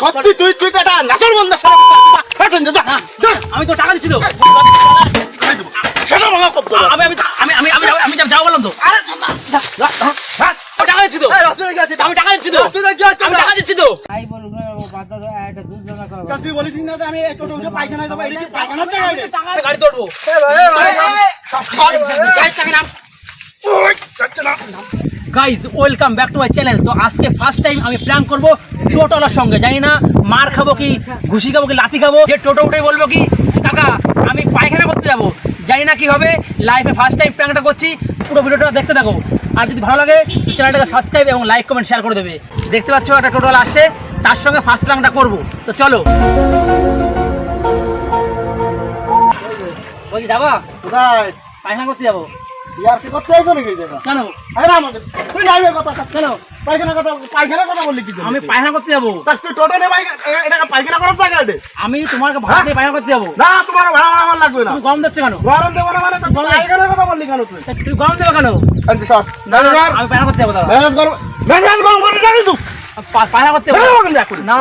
সত্যি তুই এটা নাচর বন্ধ আমি তো টাকা দিচ্ছি তো সেটা ভাঙা কত আমি যাও বললাম তো আমি টাকা দিচ্ছি তো আমি টাকা দিচ্ছি তো আমি টাকা দিচ্ছি তো তুই বলিস না আমি টোটো উঠে পায়খানায় যাবো এটা কি পায়খানার জায়গা গাড়ি ধরবো guys welcome back to my channel. তো আজকে ফার্স্ট টাইম আমি প্ল্যান করব টোটোলার সঙ্গে, জানি না মার খাবো কি ঘুষি খাবো কি লাথি খাবো। যে টোটো উঠে বলবো কি কাকা আমি পায়খানা করতে যাবো, জানি না কি হবে। লাইফে ফার্স্ট টাইম প্ল্যানটা করছি, পুরো ভিডিওটা দেখতে থাকো। আর যদি ভালো লাগে চ্যানেলটাকে সাবস্ক্রাইব এবং লাইক কমেন্ট শেয়ার করে দেবে। দেখতে পাচ্ছ একটা টোটোলা আসছে, তার সঙ্গে ফার্স্ট প্ল্যানটা করবো। তো চলো বলছি যাবা কোথায় পায়খানা করতে যাবো। ইয়ার কি করতে আইছো নাকি জায়গা কেন আরে আমাদের তুই যাইবে কথা কেন পায়খানার কথা বললি কি আমি পায়খানা করতে যাবো। তুই টোটো নে এটা পায়খানা করার জায়গা এটা আমি তোমাকে ভাড়া দিয়ে পায়খানা করতে যাবো। না তোমার ভাড়া আমার লাগবে না। তুমি গরম দিচ্ছ কেন? গরম দেবো না মানে তুই পায়খানার কথা বললি কেন তুই তুমি গরম দেবো কেন? আচ্ছা সর আমি পায়খানা করতে যাবো। দাদা মেজাজ গরম করে যাবি তুই পায়খানা করতে যাবো না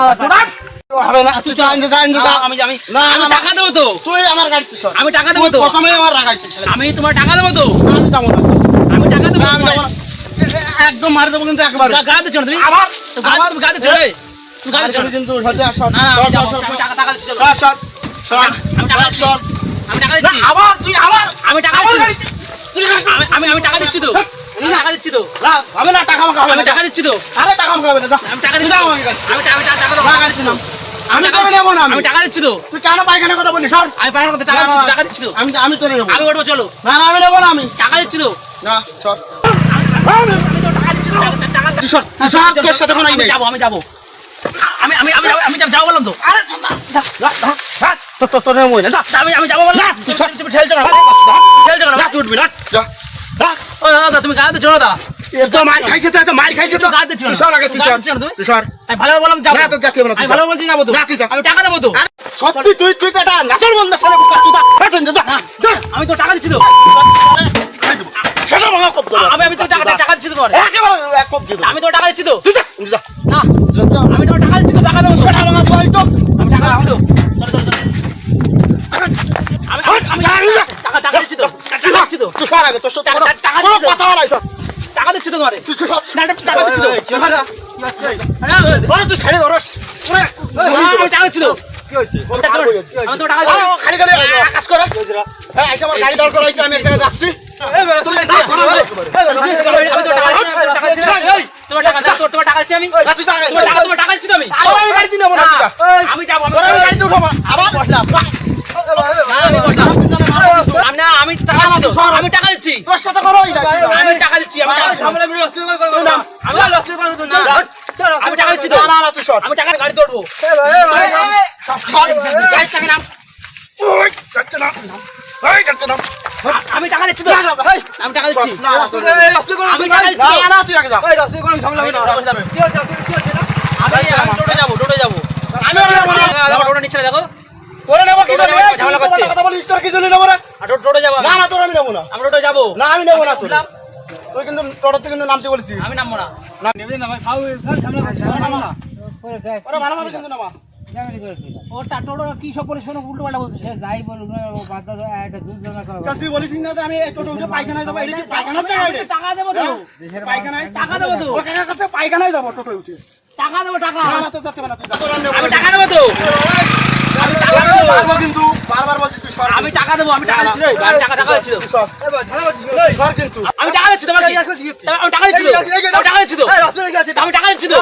হবে না তুই তো আইন যা আমি না আমি টাকা দেবো তো। তুই আমার গাড়িতে সর আমি টাকা দেবো তো। প্রথমে আমার রাখাইছিস আমি তোমার টাকা দেবো তো। আমি যাবো না আমি টাকা দেবো। আমি যাবো না একদম মার দেবো কিন্তু একবার গা দিচ্ছ না তুমি? আবার তুমি গা দিচ্ছ রে? তুমি গা দিচ্ছ না? কিন্তু সজা সর না না, সর আমি টাকা দিচ্ছি। সর সর সর আমি টাকা দিচ্ছি। সর আমি টাকা দিচ্ছি। আবার তুই আবার আমি টাকা দিচ্ছি। আমি টাকা দিচ্ছি তো। আমি টাকা দিচ্ছি তো। না হবে না টাকা মাখা হবে আমি না টাকা দিচ্ছি তো। আরে টাকা মাখা হবে না আমি টাকা দিচ্ছি। আমি টাকা দেবো। না গাড়িতে নাম আমি করে নেব না আমি টাকা দিচ্ছি তো। তুই কেন পায়খানা কথা বললি সর আমি পায়খানা করতে টাকা দিচ্ছি তো। আমি তোরে নেব আমি উঠবো চলো। না না আমি নেব না আমি টাকা দিচ্ছি তো। না সর টাকা তুই সর তোর সাথে কোনো নাই যাবো। আমি যাবো। আমি যাবো বললাম তো। তোর নেব না আমি যাবো বললাম। তুই সর তুমি ঠেলছো না। ঠেলছো না। না তুই উঠবি না যা ও দাদা তুমি গা দিচ্ছ না দাদা। তো মার খাইছে তো মার খাইছে তো গা দিচ্ছ না। তুই সর আগে তুই সর তুই সর আমি ভালো বললাম যাবো। না তো যাচ্ছি না আমি ভালো বলছি যাবো তো। না তুই যা আমি টাকা দেবো তো। সত্যি তুই এটা নাচর বন্ধ করে পাঠান যা যা আমি তো টাকা দিচ্ছি তো। সেটা ভাঙা কত আমি তো টাকা দিচ্ছি তো তোমার। একেবারে এক কপ দিয়ে আমি তো টাকা দিচ্ছি তো। তুই যা যা না যা আমি তো টাকা দিচ্ছি তো। টাকা দেবো তো। সেটা ভাঙা তুই তো আমি টাকা দিচ্ছি তো। টাকা দিচ্ছি তো। টাকা দিচ্ছি তো। তুই সর আগে তোর সাথে কোনো কথা নাই সর টাকা দিচ্ছি তো তোমারে। তুই সর না টাকা দিচ্ছি তো। ওরে তুই ছেড়ে ধরস ওরে আমি টাকা দিচ্ছি তো। কি হইছে আমি তো টাকা দিচ্ছি। খালি খালি কাজ করে এই আইসা আমার গাড়ি দাঁড় করাইছে আমি এখানে যাচ্ছি এই বেটা তুই তোমার টাকা দাও। তোমার টাকা দিচ্ছি আমি। তুই যা তোমার টাকা দিচ্ছি তো আমি। আমি গাড়িতে নেব না আমি যাবো। আমি গাড়িতে উঠাবো আবার বসলাম। আমি টাকা দিচ্ছি তো। আমি টাকা দিচ্ছি। তোর সাথে করো আমি টাকা দিচ্ছি। আমি টাকা দিচ্ছি। আমি টাকা দিচ্ছি তো। না না তুই সর আমি টাকার গাড়ি ধরবো। গাড়ি চাকা নাম ওই কাটতে না এই কাটতে না আমি টাকা দিচ্ছি তো। আমি টাকা দিচ্ছি। না না তুই আমি টাকা দিচ্ছি তো। না না তুই আগে যা আমি টোটো যাবো। টোটো যাবো। আমি ওরে নেব না টোটো নিচ্ছে না, দেখো। ওরে নেব কি জানো ঝামেলা করছে। কথা বলিস তোর কি জন্য নেব না আর টোটো যাবো আমি। না না তোর আমি নেব না আমি টোটো যাবো। না আমি নেব না তোর তুই কিন্তু টোটোতে কিন্তু নামতে বলেছিস আমি নামবো না। না নেবে না ভাই খাও ঝামেলা করছিস নামা না ওরে ভালোভাবে কিন্তু নামা ওটা টোটো কি সব বলে শোনো, উল্টো পাল্টা বলছে। যাই বলুক বাধা একটা দুর্ঘটনা করবো। তুই বলিস না আমি টোটো উঠে পায়খানায় যাবো এটা কি পায়খানার জায়গা এটা টাকা দেবো তো। পায়খানায় টাকা দেবো তো। ও কাকা কাছে পায়খানায় যাবো টোটো উঠে টাকা দেবো। টাকা না না তো যেতে না তুই যা তোর আমি আমি টাকা দেবো তো। আমি টাকা দেবো। বারবার কিন্তু বারবার বলছিস তুই সর আমি টাকা দেবো। আমি টাকা দিচ্ছি রে। আমি টাকা দিচ্ছি তো। তুই সর সর কিন্তু আমি টাকা দিচ্ছি তোমার কি? আমি টাকা দিচ্ছি তো। আমি টাকা দিচ্ছি তো। আমি টাকা দিচ্ছি তো।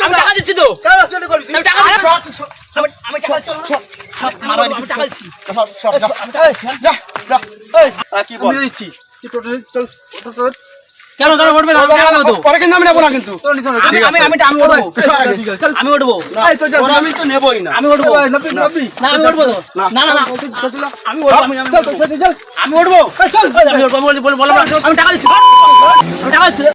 আমি টাকা দিচ্ছি তো। আমি টাকা দিচ্ছি। সর তুই সর আমি টাকা দিচ্ছি। আমি টাকা দিচ্ছি। সর যা যা যা কি বল দিচ্ছি টোটাল চল টোটাল কেন উঠবে না? আমি টাকা দেবো তো। পরে কিন্তু আমি নেব না কিন্তু আমি উঠবো। সর আগে আমি উঠবো। ওরে আমি তো নেবই না আমি উঠবো। না আমি উঠবো তো। না না না আমি উঠবো। আমি উঠবো। আমি টাকা দিচ্ছি। আমি টাকা দিচ্ছি।